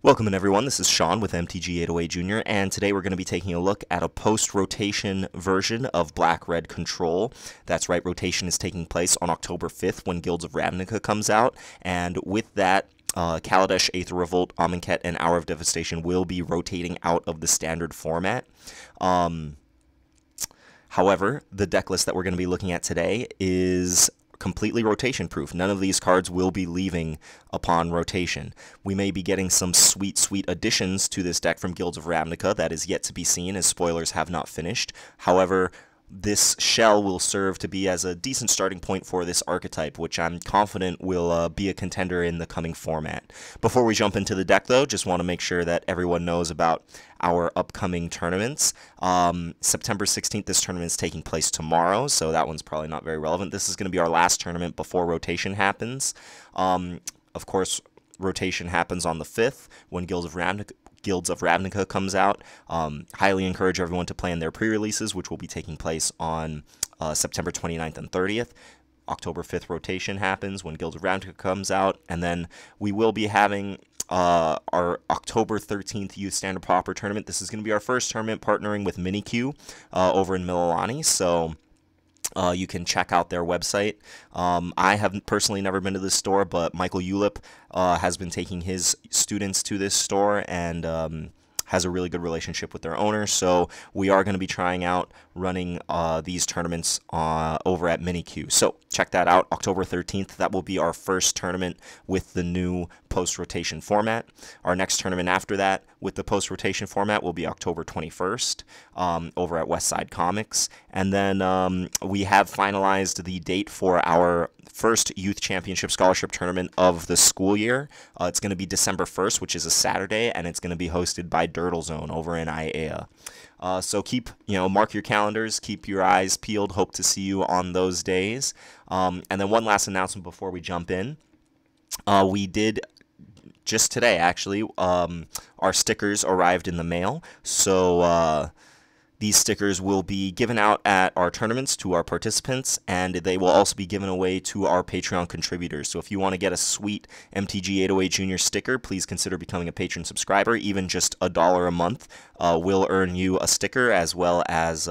Welcome in everyone, this is Sean with MTG808 Jr. and today we're going to be taking a look at a post-rotation version of Black-Red Control. That's right, rotation is taking place on October 5th when Guilds of Ravnica comes out, and with that, Kaladesh, Aether Revolt, Amonkhet, and Hour of Devastation will be rotating out of the standard format. However, the deck list that we're going to be looking at today is completely rotation proof. None of these cards will be leaving upon rotation. We may be getting some sweet additions to this deck from Guilds of Ravnica. That is yet to be seen, as spoilers have not finished. However, this shell will serve to be as a decent starting point for this archetype, which I'm confident will be a contender in the coming format. Before we jump into the deck, though, just want to make sure that everyone knows about our upcoming tournaments. September 16th, this tournament is taking place tomorrow, so that one's probably not very relevant. This is going to be our last tournament before rotation happens. Of course, rotation happens on the 5th when Guilds of Ravnica comes out. Highly encourage everyone to plan their pre-releases, which will be taking place on September 29th and 30th. October 5th rotation happens when Guilds of Ravnica comes out, and then we will be having our October 13th Youth Standard Pauper tournament. This is going to be our first tournament partnering with Minikyu over in Mililani, so you can check out their website. I have personally never been to this store, but Michael Ulip has been taking his students to this store and has a really good relationship with their owner. So we are going to be trying out running these tournaments over at Minikyu. So check that out, October 13th. That will be our first tournament with the new post-rotation format. Our next tournament after that with the post-rotation format will be October 21st over at Westside Comics. And then we have finalized the date for our first Youth Championship Scholarship Tournament of the school year. It's going to be December 1st, which is a Saturday, and it's going to be hosted by Dirtle Zone over in IAEA. So keep, mark your calendars, keep your eyes peeled, hope to see you on those days. And then one last announcement before we jump in. We did just today, actually, our stickers arrived in the mail. So these stickers will be given out at our tournaments to our participants, and they will also be given away to our Patreon contributors. So if you want to get a sweet MTG808 Jr. sticker, please consider becoming a patron subscriber. Even just $1 a month will earn you a sticker, as well as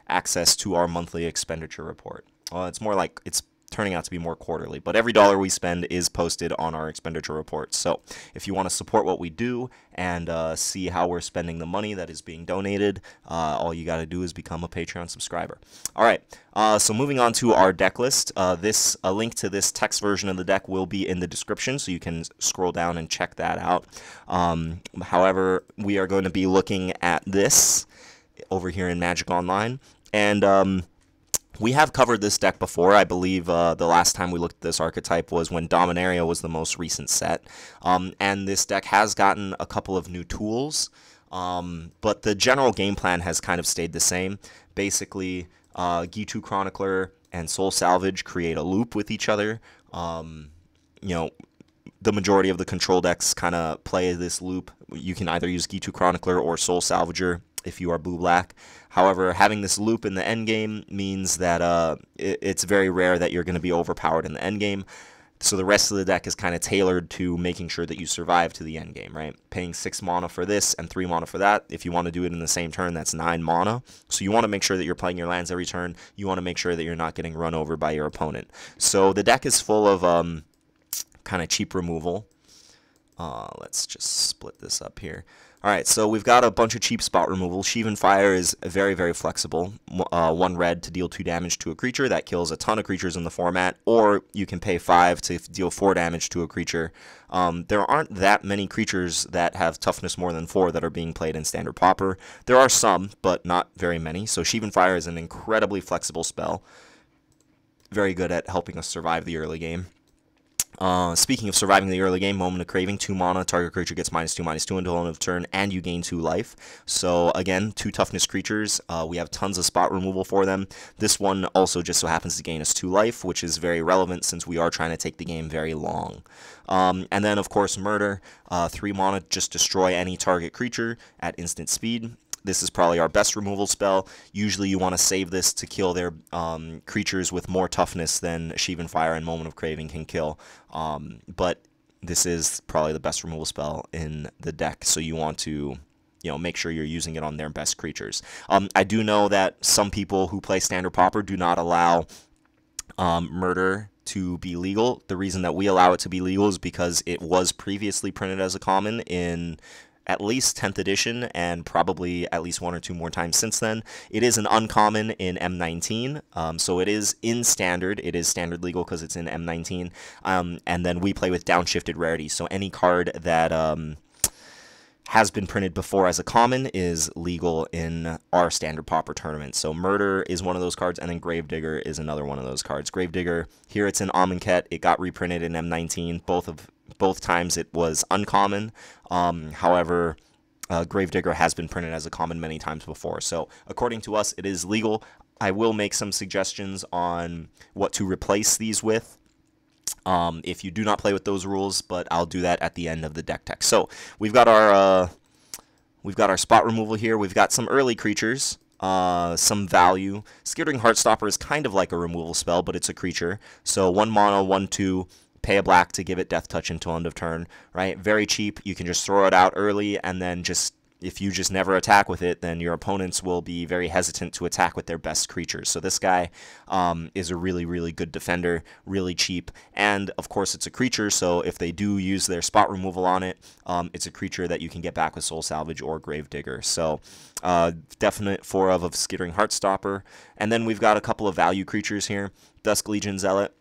access to our monthly expenditure report. It's more like it's turning out to be more quarterly, but every dollar we spend is posted on our expenditure report. So if you want to support what we do and see how we're spending the money that is being donated, all you got to do is become a Patreon subscriber. All right, so moving on to our deck list. A link to this text version of the deck will be in the description, so you can scroll down and check that out. However, we are going to be looking at this over here in Magic Online, and we have covered this deck before. I believe the last time we looked at this archetype was when Dominaria was the most recent set. And this deck has gotten a couple of new tools, but the general game plan has kind of stayed the same. Basically, Gitu Chronicler and Soul Salvage create a loop with each other. The majority of the control decks kind of play this loop. You can either use Gitu Chronicler or Soul Salvager if you are blue-black. However, having this loop in the endgame means that it's very rare that you're going to be overpowered in the endgame. So the rest of the deck is kind of tailored to making sure that you survive to the endgame, right? Paying 6 mana for this and 3 mana for that. If you want to do it in the same turn, that's 9 mana. So you want to make sure that you're playing your lands every turn. You want to make sure that you're not getting run over by your opponent. So the deck is full of kind of cheap removal. Let's just split this up here. Alright, so we've got a bunch of cheap spot removal. Sheevan Fire is very flexible. 1 red to deal 2 damage to a creature. That kills a ton of creatures in the format. Or you can pay 5 to deal 4 damage to a creature. There aren't that many creatures that have toughness more than 4 that are being played in Standard Pauper. There are some, but not very many. So Sheevan Fire is an incredibly flexible spell. Very good at helping us survive the early game. Speaking of surviving the early game, Moment of Craving, 2 mana, target creature gets -2/-2 until end of turn, and you gain 2 life. So again, 2 toughness creatures. We have tons of spot removal for them. This one also just so happens to gain us 2 life, which is very relevant since we are trying to take the game very long. And then, of course, Murder, 3 mana, just destroy any target creature at instant speed. This is probably our best removal spell. Usually you want to save this to kill their creatures with more toughness than Sheevan Fire and Moment of Craving can kill. But this is probably the best removal spell in the deck, so you want to, make sure you're using it on their best creatures. I do know that some people who play Standard Pauper do not allow Murder to be legal. The reason that we allow it to be legal is because it was previously printed as a common in at least 10th edition, and probably at least one or two more times since then. It is an uncommon in M19, so it is in standard. It is standard legal because it's in M19, and then we play with downshifted rarity, so any card that has been printed before as a common is legal in our Standard Pauper tournament. So Murder is one of those cards, and then Gravedigger is another one of those cards. Gravedigger, here it's in Amonkhet. It got reprinted in M19. Both times it was uncommon. However, Gravedigger has been printed as a common many times before. So according to us, it is legal. I will make some suggestions on what to replace these with if you do not play with those rules, but I'll do that at the end of the deck tech. So we've got our spot removal here. We've got some early creatures, some value. Skittering Heartstopper is kind of like a removal spell, but it's a creature. So 1 mana, 1/2. Pay a black to give it Death Touch until end of turn, right? Very cheap. You can just throw it out early, and then if you just never attack with it, then your opponents will be very hesitant to attack with their best creatures. So this guy is a really, really good defender, really cheap, and of course it's a creature, so if they do use their spot removal on it, it's a creature that you can get back with Soul Salvage or Gravedigger. So definite 4 of Skittering Heartstopper. And then we've got a couple of value creatures here. Dusk, Legion, Zealot.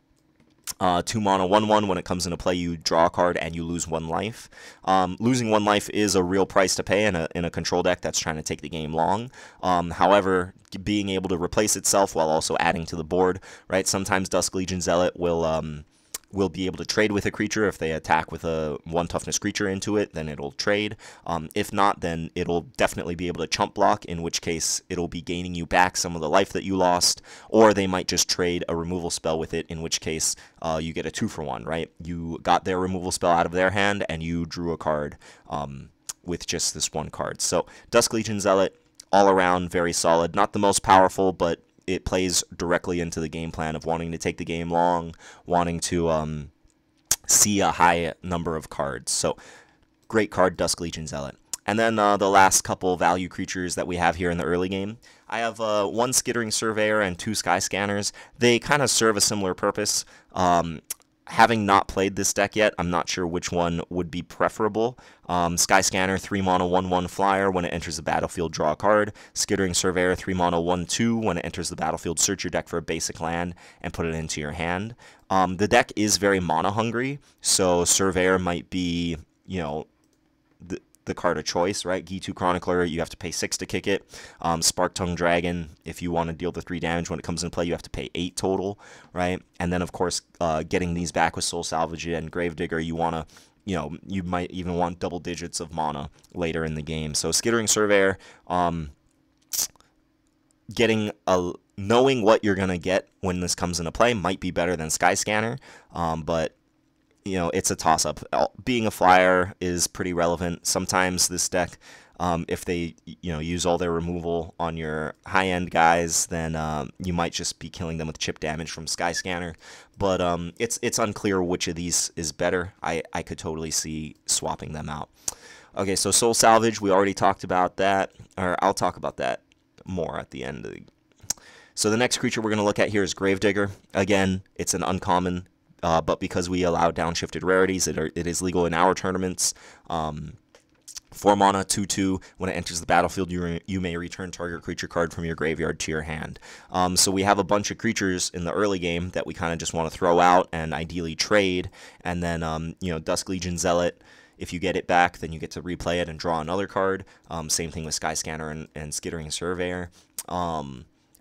2 mana, 1/1. When it comes into play, you draw a card and you lose 1 life. Losing 1 life is a real price to pay in a control deck that's trying to take the game long. However, being able to replace itself while also adding to the board, right? Sometimes Dusk, Legion, Zealot will be able to trade with a creature. If they attack with a 1 toughness creature into it, then it'll trade. If not, then it'll definitely be able to chump block, in which case it'll be gaining you back some of the life that you lost, or they might just trade a removal spell with it, in which case you get a 2-for-1, right? You got their removal spell out of their hand, and you drew a card with just this 1 card. So Dusk, Legion, Zealot, all around very solid. Not the most powerful, but it plays directly into the game plan of wanting to take the game long, wanting to see a high number of cards. So great card, Dusk, Legion, Zealot. And then the last couple value creatures that we have here in the early game. I have 1 Skittering Surveyor and 2 Sky Scanners. They kind of serve a similar purpose. Having not played this deck yet, I'm not sure which one would be preferable. Sky Scanner, 3 mana, 1/1 flyer. When it enters the battlefield, draw a card. Skittering Surveyor, 3 mana, 1/2. When it enters the battlefield, search your deck for a basic land and put it into your hand. The deck is very mana hungry, so Surveyor might be, the card of choice, right? Gitu Chronicler, you have to pay 6 to kick it. Spark Tongue Dragon, if you want to deal the 3 damage when it comes into play, you have to pay 8 total, right? And then, of course, getting these back with Soul Salvage and Gravedigger, you want to, you might even want double digits of mana later in the game. So Skittering Surveyor, knowing what you're going to get when this comes into play might be better than Sky Scanner, but it's a toss-up. Being a flyer is pretty relevant. Sometimes this deck, if they, use all their removal on your high-end guys, then you might just be killing them with chip damage from Sky Scanner. But it's unclear which of these is better. I could totally see swapping them out. Okay, so Soul Salvage, we already talked about that, or I'll talk about that more at the end. So the next creature we're going to look at here is Gravedigger. Again, it's an uncommon. But because we allow downshifted rarities, it is legal in our tournaments. 4 mana, 2/2. When it enters the battlefield, you may return target creature card from your graveyard to your hand. So we have a bunch of creatures in the early game that we kind of just want to throw out and ideally trade. And then, Dusk, Legion, Zealot. If you get it back, then you get to replay it and draw another card. Same thing with Sky Scanner and Skittering Surveyor.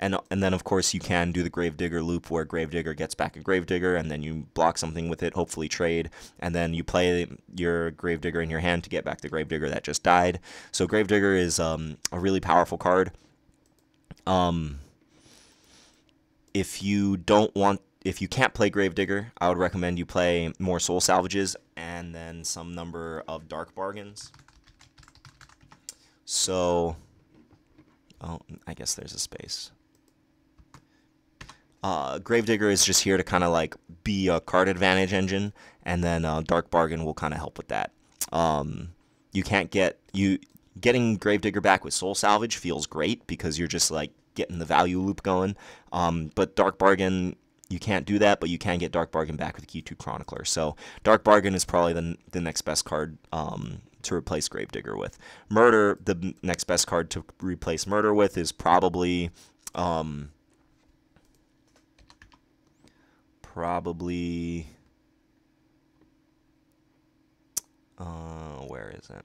And then, of course, you can do the Gravedigger loop where Gravedigger gets back a Gravedigger, and then you block something with it, hopefully trade, and then you play your Gravedigger in your hand to get back the Gravedigger that just died. So Gravedigger is a really powerful card. If you can't play Gravedigger, I would recommend you play more Soul Salvages and then some number of Dark Bargains. So, I guess there's a space. Gravedigger is just here to kind of like be a card advantage engine, and then Dark Bargain will kind of help with that. You can't getting Gravedigger back with Soul Salvage feels great because you're just like getting the value loop going. But Dark Bargain, you can't do that, but you can get Dark Bargain back with G2 Chronicler. So Dark Bargain is probably the next best card to replace Gravedigger with. Murder, the next best card to replace Murder with is probably where is it?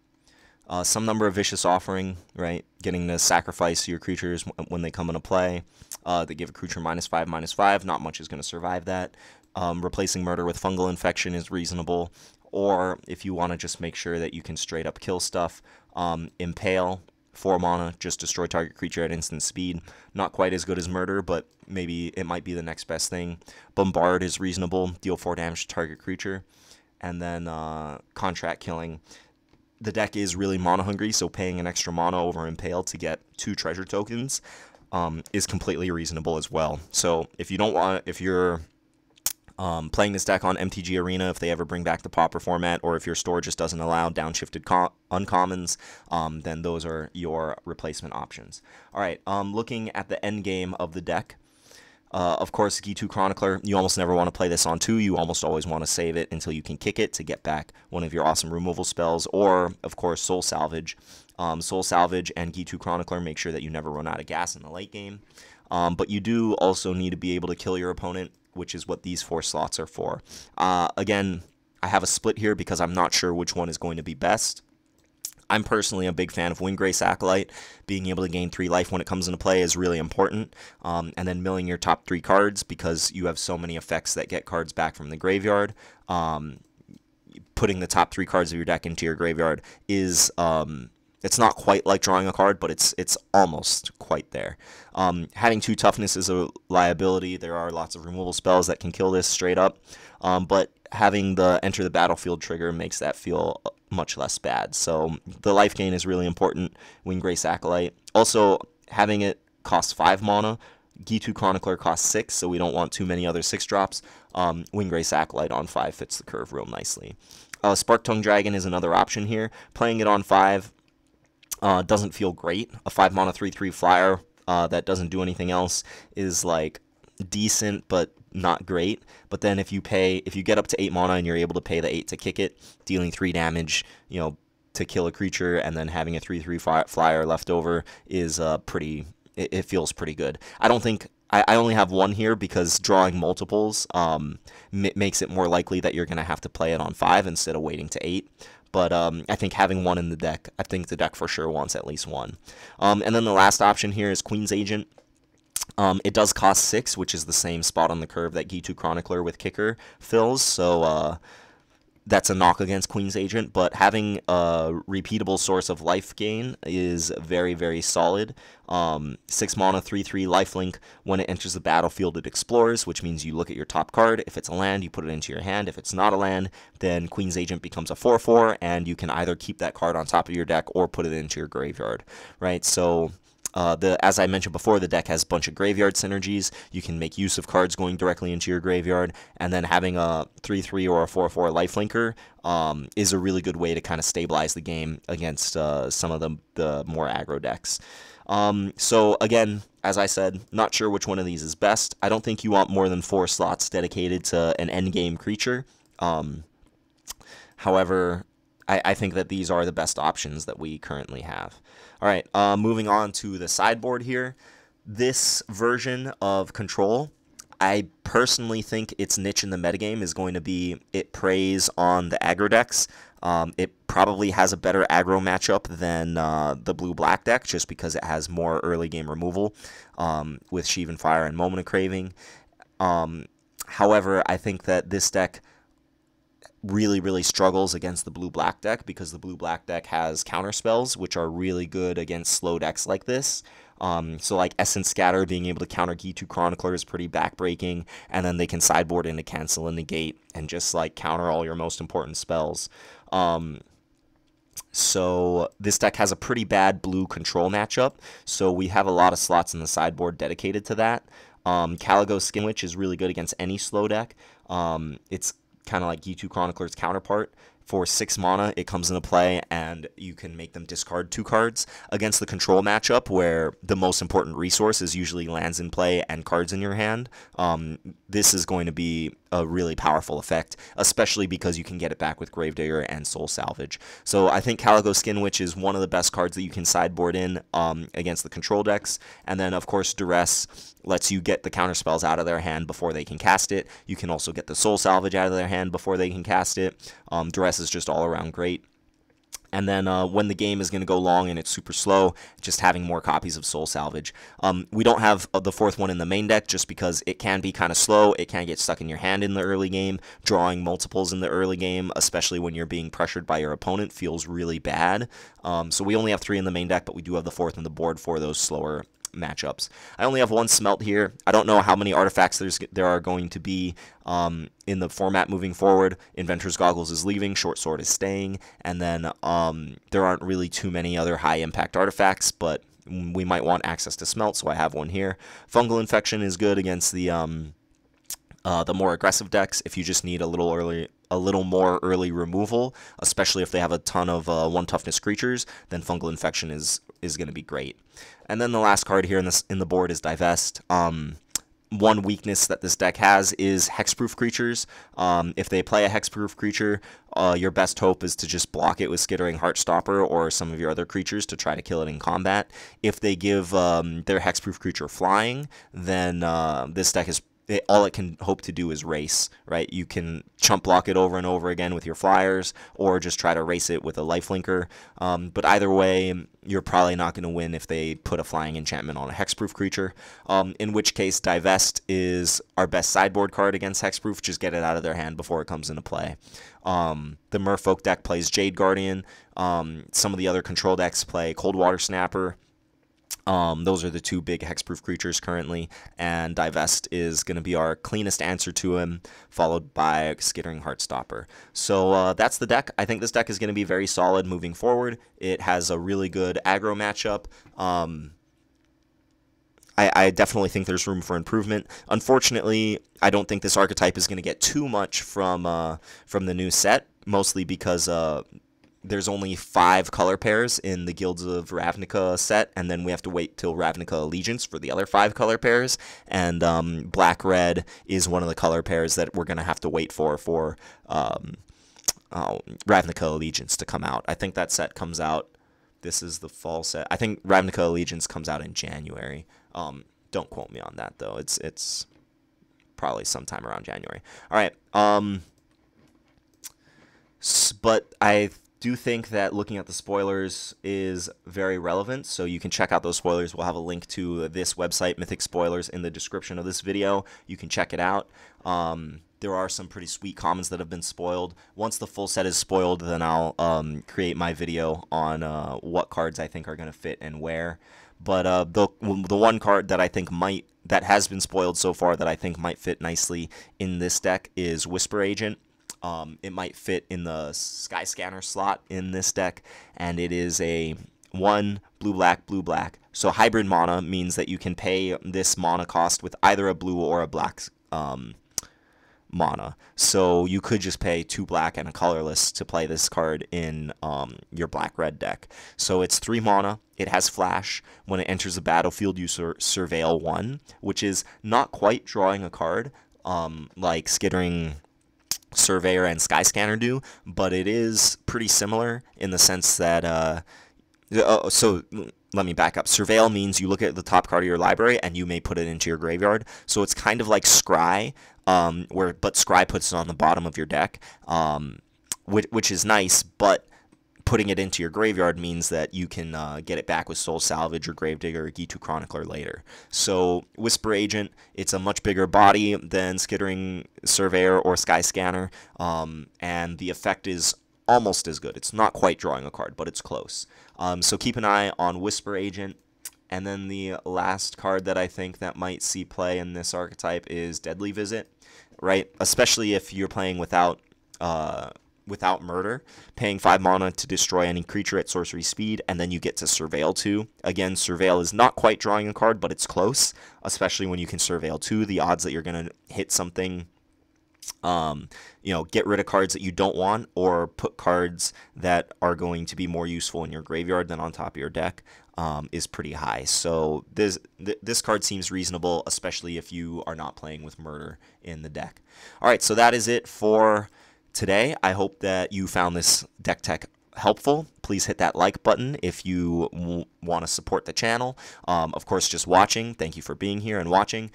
Some number of Vicious Offering, right? Getting to sacrifice your creatures when they come into play. They give a creature -5/-5. Not much is going to survive that. Replacing Murder with Fungal Infection is reasonable. Or if you want to just make sure that you can straight up kill stuff, Impale, 4 mana, just destroy target creature at instant speed. Not quite as good as Murder, but maybe it might be the next best thing. Bombard is reasonable, deal 4 damage to target creature. And then Contract Killing. The deck is really mana hungry, so paying an extra mana over Impale to get 2 treasure tokens is completely reasonable as well. So if you're playing this deck on MTG Arena, if they ever bring back the Pauper format, or if your store just doesn't allow downshifted uncommons, then those are your replacement options. All right, looking at the end game of the deck. Of course, G2 Chronicler, you almost never want to play this on 2. You almost always want to save it until you can kick it to get back one of your awesome removal spells, or, of course, Soul Salvage. Soul Salvage and G2 Chronicler make sure that you never run out of gas in the late game. But you do also need to be able to kill your opponent, which is what these 4 slots are for. Again, I have a split here because I'm not sure which one is going to be best. I'm personally a big fan of Windgrace Acolyte. Being able to gain 3 life when it comes into play is really important. And then milling your top 3 cards because you have so many effects that get cards back from the graveyard. Putting the top 3 cards of your deck into your graveyard is... it's not quite like drawing a card, but it's almost quite there. Having 2 toughness is a liability. There are lots of removal spells that can kill this straight up. But having the enter the battlefield trigger makes that feel much less bad. So the life gain is really important. Windgrace Acolyte. Also, having it cost 5 mana. G2 Chronicler costs 6, so we don't want too many other 6-drops. Windgrace Acolyte on 5 fits the curve real nicely. Sparktongue Dragon is another option here. Playing it on 5 doesn't feel great. A 5 mana 3/3 flyer that doesn't do anything else is like decent but not great. But then if you get up to 8 mana and you're able to pay the 8 to kick it, dealing 3 damage, to kill a creature, and then having a 3/3 flyer left over is it feels pretty good. I don't think I only have 1 here because drawing multiples makes it more likely that you're going to have to play it on 5 instead of waiting to 8. But I think having 1 in the deck, I think the deck for sure wants at least 1. And then the last option here is Queen's Agent. It does cost 6, which is the same spot on the curve that G2 Chronicler with Kicker fills, so that's a knock against Queen's Agent, but having a repeatable source of life gain is very, very solid. 6 mana, 3/3 lifelink. When it enters the battlefield, it explores, which means you look at your top card. If it's a land, you put it into your hand. If it's not a land, then Queen's Agent becomes a 4/4, and you can either keep that card on top of your deck or put it into your graveyard, right? So... as I mentioned before, the deck has a bunch of graveyard synergies. You can make use of cards going directly into your graveyard, and then having a 3/3 or a 4/4 lifelinker is a really good way to kind of stabilize the game against some of the more aggro decks. So again, as I said, not sure which one of these is best. I don't think you want more than 4 slots dedicated to an endgame creature. However, I think that these are the best options that we currently have. All right, moving on to the sideboard here. This version of Control, I personally think its niche in the metagame is going to be it preys on the aggro decks. It probably has a better aggro matchup than the blue-black deck just because it has more early game removal with Sheevan Fire and Moment of Craving. However, I think that this deck really struggles against the blue-black deck because the blue-black deck has counter spells which are really good against slow decks like this. So like Essence Scatter being able to counter G2 Chronicler is pretty backbreaking, and then they can sideboard into Cancel and Negate and just like counter all your most important spells. So this deck has a pretty bad blue control matchup, so we have a lot of slots in the sideboard dedicated to that. Caligo Skinwitch is really good against any slow deck. It's kind of like G2 Chronicler's counterpart. For 6 mana, it comes into play, and you can make them discard 2 cards against the control matchup, where the most important resource is usually lands in play and cards in your hand. This is going to be a really powerful effect, especially because you can get it back with Gravedigger and Soul Salvage. So I think Caligo Skinwitch is one of the best cards that you can sideboard in against the control decks. And then, of course, Duress lets you get the counterspells out of their hand before they can cast it. You can also get the Soul Salvage out of their hand before they can cast it. Duress is just all around great. And then when the game is going to go long and it's super slow, just having more copies of Soul Salvage. We don't have the 4th one in the main deck just because it can be kind of slow. It can get stuck in your hand in the early game. Drawing multiples in the early game, especially when you're being pressured by your opponent, feels really bad. So we only have 3 in the main deck, but we do have the 4th on the board for those slower matchups. I only have 1 Smelt here. I don't know how many artifacts there are going to be in the format moving forward. Inventor's Goggles is leaving, Short Sword is staying, and then there aren't really too many other high impact artifacts, but we might want access to Smelt, so I have 1 here. Fungal Infection is good against the more aggressive decks if you just need a little more early removal, especially if they have a ton of 1 toughness creatures, then Fungal Infection is going to be great. And then the last card here in the board is Divest. One weakness that this deck has is hexproof creatures. If they play a hexproof creature, your best hope is to just block it with Skittering Heartstopper or some of your other creatures to try to kill it in combat. If they give their hexproof creature flying, then this deck is all it can hope to do is race, right? You can chump block it over and over again with your flyers, or just try to race it with a lifelinker. But either way, you're probably not going to win if they put a flying enchantment on a hexproof creature. In which case, Divest is our best sideboard card against hexproof. Just get it out of their hand before it comes into play. The Merfolk deck plays Jade Guardian. Some of the other control decks play Coldwater Snapper. Those are the 2 big hexproof creatures currently, and Divest is going to be our cleanest answer to him, followed by Skittering Heartstopper. So that's the deck. I think this deck is going to be very solid moving forward. It has a really good aggro matchup. I definitely think there's room for improvement. Unfortunately, I don't think this archetype is going to get too much from the new set, mostly because there's only 5 color pairs in the Guilds of Ravnica set, and then we have to wait till Ravnica Allegiance for the other 5 color pairs, and Black-Red is one of the color pairs that we're going to have to wait for Ravnica Allegiance to come out. I think that set comes out, this is the fall set, I think Ravnica Allegiance comes out in January. Don't quote me on that, though. It's probably sometime around January. All right, but I do think that looking at the spoilers is very relevant, so you can check out those spoilers. We'll have a link to this website, Mythic Spoilers, in the description of this video. You can check it out. There are some pretty sweet commons that have been spoiled. Once the full set is spoiled, then I'll create my video on what cards I think are going to fit and where. But the one card that I think that has been spoiled so far that I think might fit nicely in this deck is Whisper Agent. It might fit in the Sky Scanner slot in this deck, and it is a 1 blue-black, blue-black. So hybrid mana means that you can pay this mana cost with either a blue or a black mana. So you could just pay 2 black and a colorless to play this card in your black-red deck. So it's 3 mana. It has flash. When it enters the battlefield, you surveil 1, which is not quite drawing a card like Skittering Surveyor and Skyscanner do, but it is pretty similar in the sense that so let me back up. Surveil means you look at the top card of your library and you may put it into your graveyard. So it's kind of like Scry, but Scry puts it on the bottom of your deck, which is nice, but putting it into your graveyard means that you can get it back with Soul Salvage or Gravedigger or G2 Chronicler later. So Whisper Agent, it's a much bigger body than Skittering Surveyor or Skyscanner, and the effect is almost as good. It's not quite drawing a card, but it's close. So keep an eye on Whisper Agent. And then the last card that I think that might see play in this archetype is Deadly Visit, right? Especially if you're playing without without murder, paying 5 mana to destroy any creature at sorcery speed, and then you get to Surveil 2. Again, Surveil is not quite drawing a card, but it's close, especially when you can Surveil 2. The odds that you're going to hit something, get rid of cards that you don't want, or put cards that are going to be more useful in your graveyard than on top of your deck, is pretty high. So this card seems reasonable, especially if you are not playing with murder in the deck. All right, so that is it for today. I hope that you found this deck tech helpful. Please hit that like button if you want to support the channel. Of course, just watching. Thank you for being here and watching.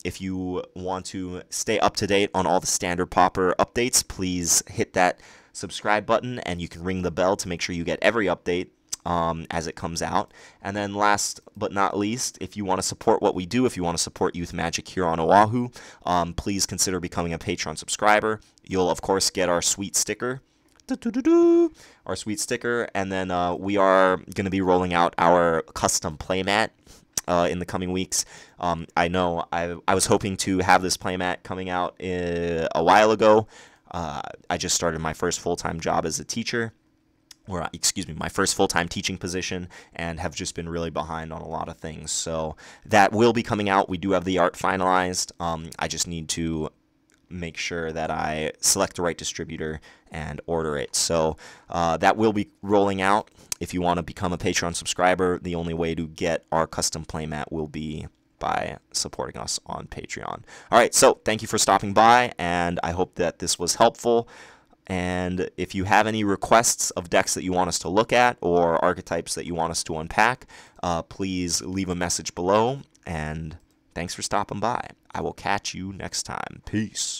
If you want to stay up to date on all the standard Pauper updates, please hit that subscribe button, and you can ring the bell to make sure you get every update as it comes out. And then last but not least, if you want to support what we do, if you want to support Youth Magic here on Oahu, please consider becoming a Patreon subscriber. You'll, of course, get our sweet sticker. Our sweet sticker, and then we are going to be rolling out our custom playmat in the coming weeks. I know I was hoping to have this playmat coming out a while ago. I just started my first full-time job as a teacher, or excuse me, my first full-time teaching position, and have just been really behind on a lot of things. So that will be coming out. We do have the art finalized. I just need to make sure that I select the right distributor and order it. So that will be rolling out. If you want to become a Patreon subscriber, the only way to get our custom playmat will be by supporting us on Patreon. All right, so thank you for stopping by, and I hope that this was helpful. And if you have any requests of decks that you want us to look at, or archetypes that you want us to unpack, please leave a message below, and thanks for stopping by. I will catch you next time. Peace.